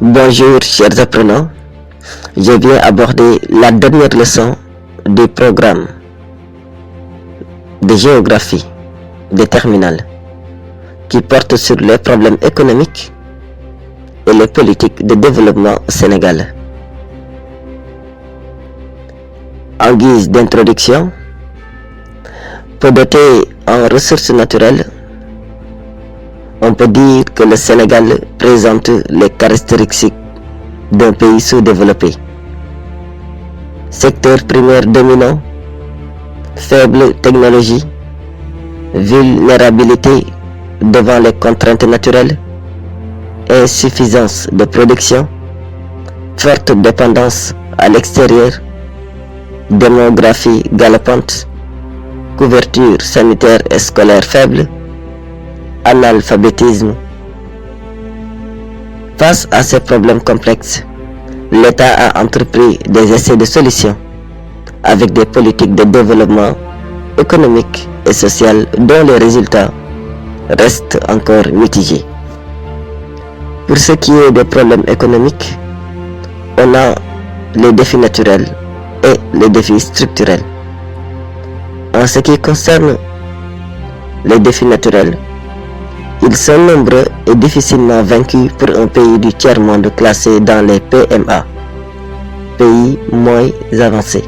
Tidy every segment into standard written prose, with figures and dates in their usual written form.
Bonjour chers apprenants, je viens aborder la dernière leçon du programme de géographie des terminales qui porte sur les problèmes économiques et les politiques de développement au Sénégal. En guise d'introduction, peu doté en ressources naturelles, on peut dire que le Sénégal présente les caractéristiques d'un pays sous-développé. Secteur primaire dominant, faible technologie, vulnérabilité devant les contraintes naturelles, insuffisance de production, forte dépendance à l'extérieur, démographie galopante, couverture sanitaire et scolaire faible, analphabétisme. Face à ces problèmes complexes, l'État a entrepris des essais de solutions avec des politiques de développement économique et social dont les résultats restent encore mitigés. Pour ce qui est des problèmes économiques, on a les défis naturels et les défis structurels. En ce qui concerne les défis naturels, ils sont nombreux et difficilement vaincus pour un pays du tiers-monde classé dans les PMA, pays moins avancés.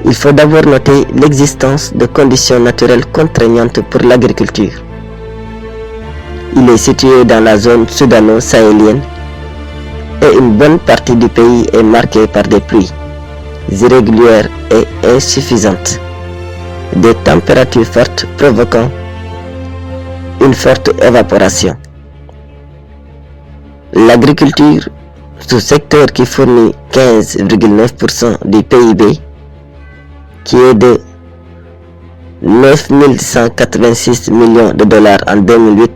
Il faut d'abord noter l'existence de conditions naturelles contraignantes pour l'agriculture. Il est situé dans la zone soudano-sahélienne et une bonne partie du pays est marquée par des pluies irrégulières et insuffisantes, des températures fortes provoquant une forte évaporation. L'agriculture, sous-secteur qui fournit 15,9% du PIB, qui est de 9 186 millions de dollars en 2008,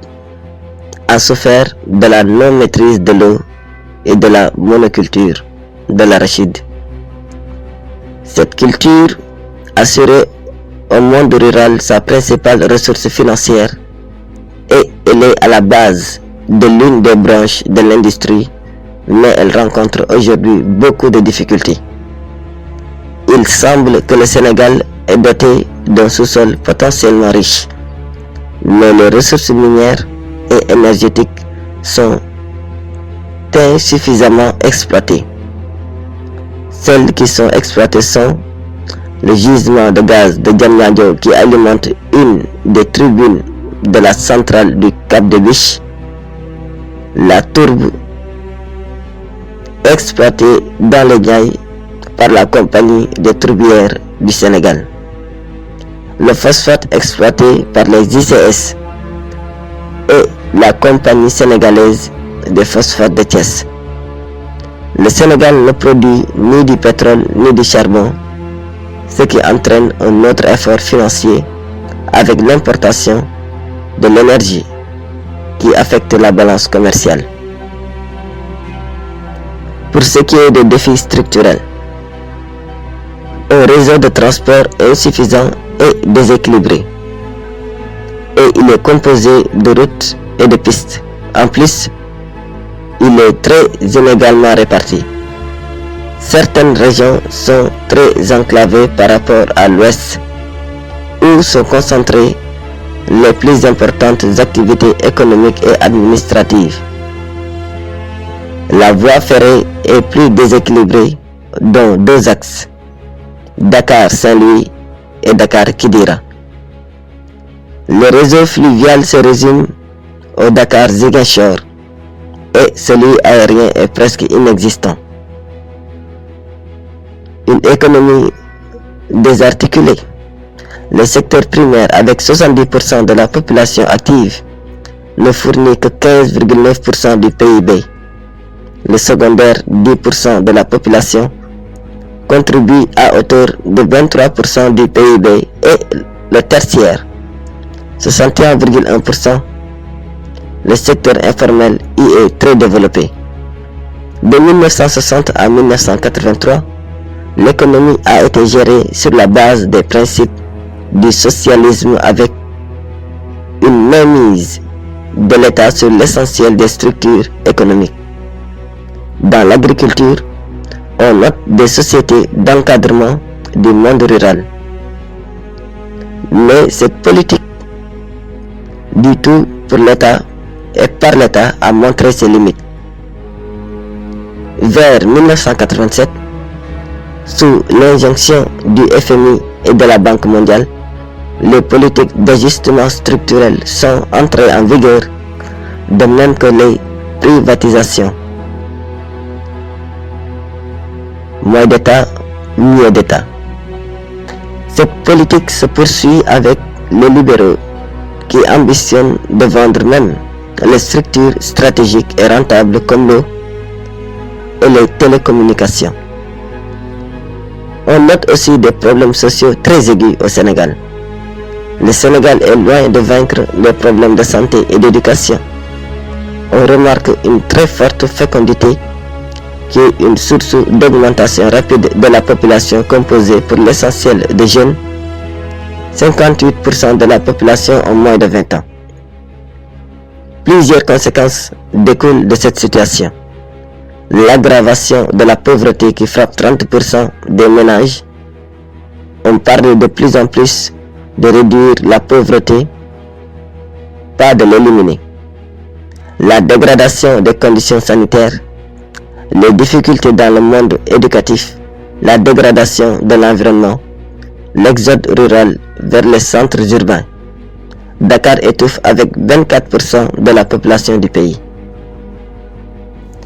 a souffert de la non-maîtrise de l'eau et de la monoculture de l'arachide. Cette culture assurait au monde rural sa principale ressource financière et elle est à la base de l'une des branches de l'industrie, mais elle rencontre aujourd'hui beaucoup de difficultés. Il semble que le Sénégal est doté d'un sous-sol potentiellement riche, mais les ressources minières et énergétiques sont insuffisamment exploitées. Celles qui sont exploitées sont le gisement de gaz de Diamniadio qui alimente une des tribunes de la centrale du Cap de Biche, la tourbe exploitée dans les Niayes par la compagnie des tourbières du Sénégal, le phosphate exploité par les ICS et la compagnie sénégalaise des phosphates de Thiès. Le Sénégal ne produit ni du pétrole ni du charbon, ce qui entraîne un autre effort financier avec l'importation de l'énergie qui affecte la balance commerciale. Pour ce qui est des défis structurels, un réseau de transport insuffisant et déséquilibré, et il est composé de routes et de pistes. En plus, il est très inégalement réparti. Certaines régions sont très enclavées par rapport à l'ouest, où sont concentrées les plus importantes activités économiques et administratives. La voie ferrée est plus déséquilibrée dans deux axes, Dakar-Saint-Louis et Dakar-Kidira. Le réseau fluvial se résume au Dakar-Ziguinchor et celui aérien est presque inexistant. Une économie désarticulée. Le secteur primaire, avec 70% de la population active, ne fournit que 15,9% du PIB. Le secondaire, 10% de la population, contribue à hauteur de 23% du PIB et le tertiaire, 61,1%. Le secteur informel y est très développé. De 1960 à 1983, l'économie a été gérée sur la base des principes du socialisme avec une mainmise de l'État sur l'essentiel des structures économiques. Dans l'agriculture, on note des sociétés d'encadrement du monde rural. Mais cette politique du tout pour l'État et par l'État a montré ses limites. Vers 1987, sous l'injonction du FMI et de la Banque mondiale, les politiques d'ajustement structurel sont entrées en vigueur, de même que les privatisations. Moins d'État, mieux d'État. Cette politique se poursuit avec les libéraux qui ambitionnent de vendre même les structures stratégiques et rentables comme l'eau et les télécommunications. On note aussi des problèmes sociaux très aigus au Sénégal. Le Sénégal est loin de vaincre les problèmes de santé et d'éducation. On remarque une très forte fécondité qui est une source d'augmentation rapide de la population composée pour l'essentiel de jeunes. 58% de la population ont moins de 20 ans. Plusieurs conséquences découlent de cette situation. L'aggravation de la pauvreté qui frappe 30% des ménages. On parle de plus en plus de réduire la pauvreté, pas de l'éliminer. La dégradation des conditions sanitaires, les difficultés dans le monde éducatif, la dégradation de l'environnement, l'exode rural vers les centres urbains. Dakar étouffe avec 24% de la population du pays.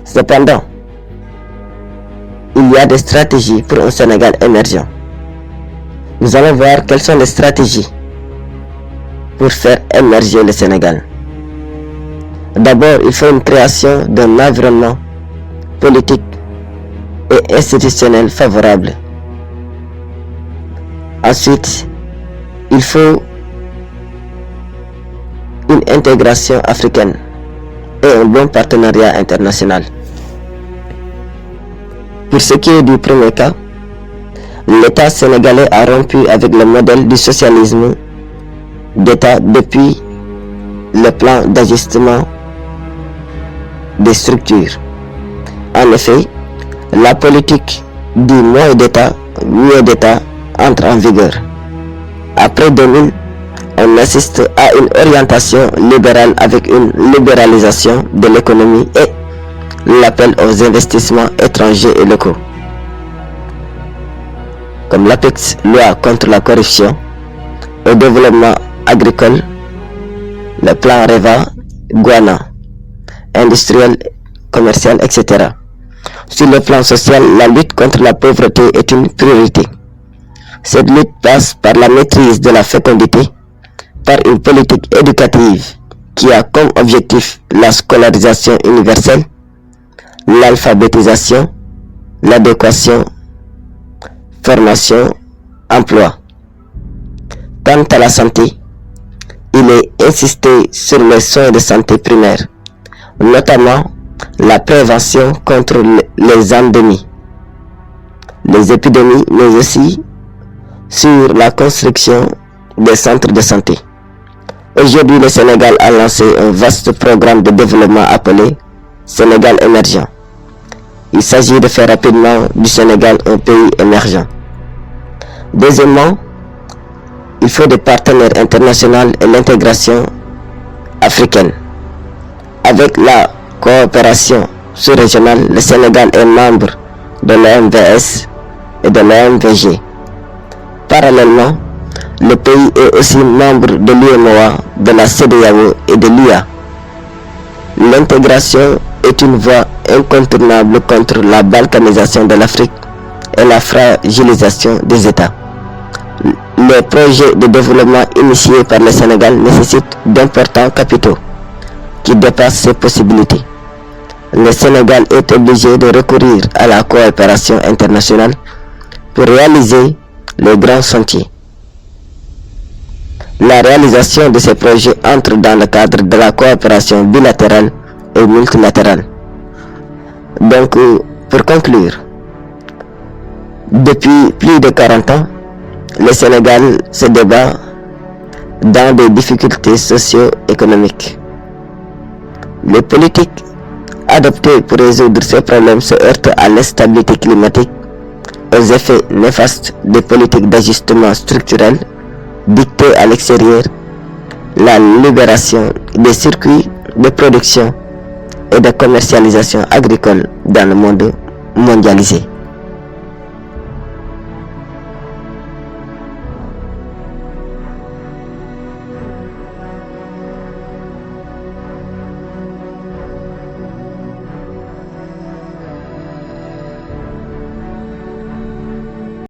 Cependant, il y a des stratégies pour un Sénégal émergent. Nous allons voir quelles sont les stratégies pour faire émerger le Sénégal. D'abord, il faut une création d'un environnement politique et institutionnel favorable. Ensuite, il faut une intégration africaine et un bon partenariat international. Pour ce qui est du premier cas, l'État sénégalais a rompu avec le modèle du socialisme d'État depuis le plan d'ajustement des structures. En effet, la politique du moins d'État, mieux d'État entre en vigueur. Après 2000, on assiste à une orientation libérale avec une libéralisation de l'économie et l'appel aux investissements étrangers et locaux. Comme l'APEX, loi contre la corruption, au développement agricole, le plan REVA, Guana, industriel, commercial, etc. Sur le plan social, la lutte contre la pauvreté est une priorité. Cette lutte passe par la maîtrise de la fécondité, par une politique éducative qui a comme objectif la scolarisation universelle, l'alphabétisation, l'adéquation, formation, emploi. Quant à la santé, il est insisté sur les soins de santé primaires, notamment la prévention contre les endémies, les épidémies, mais aussi sur la construction des centres de santé. Aujourd'hui, le Sénégal a lancé un vaste programme de développement appelé Sénégal émergent. Il s'agit de faire rapidement du Sénégal un pays émergent. Deuxièmement, il faut des partenaires internationaux et l'intégration africaine. Avec la coopération sous-régionale, le Sénégal est membre de l'OMVS et de l'OMVG. Parallèlement, le pays est aussi membre de l'UEMOA, de la CEDEAO et de l'UA. L'intégration est une voie incontournable contre la balkanisation de l'Afrique et la fragilisation des États. Les projets de développement initiés par le Sénégal nécessitent d'importants capitaux qui dépassent ses possibilités. Le Sénégal est obligé de recourir à la coopération internationale pour réaliser les grands chantiers. La réalisation de ces projets entre dans le cadre de la coopération bilatérale et multilatérale. Donc, pour conclure, depuis plus de 40 ans, le Sénégal se débat dans des difficultés socio-économiques. Les politiques adoptées pour résoudre ces problèmes se heurtent à l'instabilité climatique, aux effets néfastes des politiques d'ajustement structurel dictées à l'extérieur, la libération des circuits de production et de commercialisation agricole dans le monde mondialisé.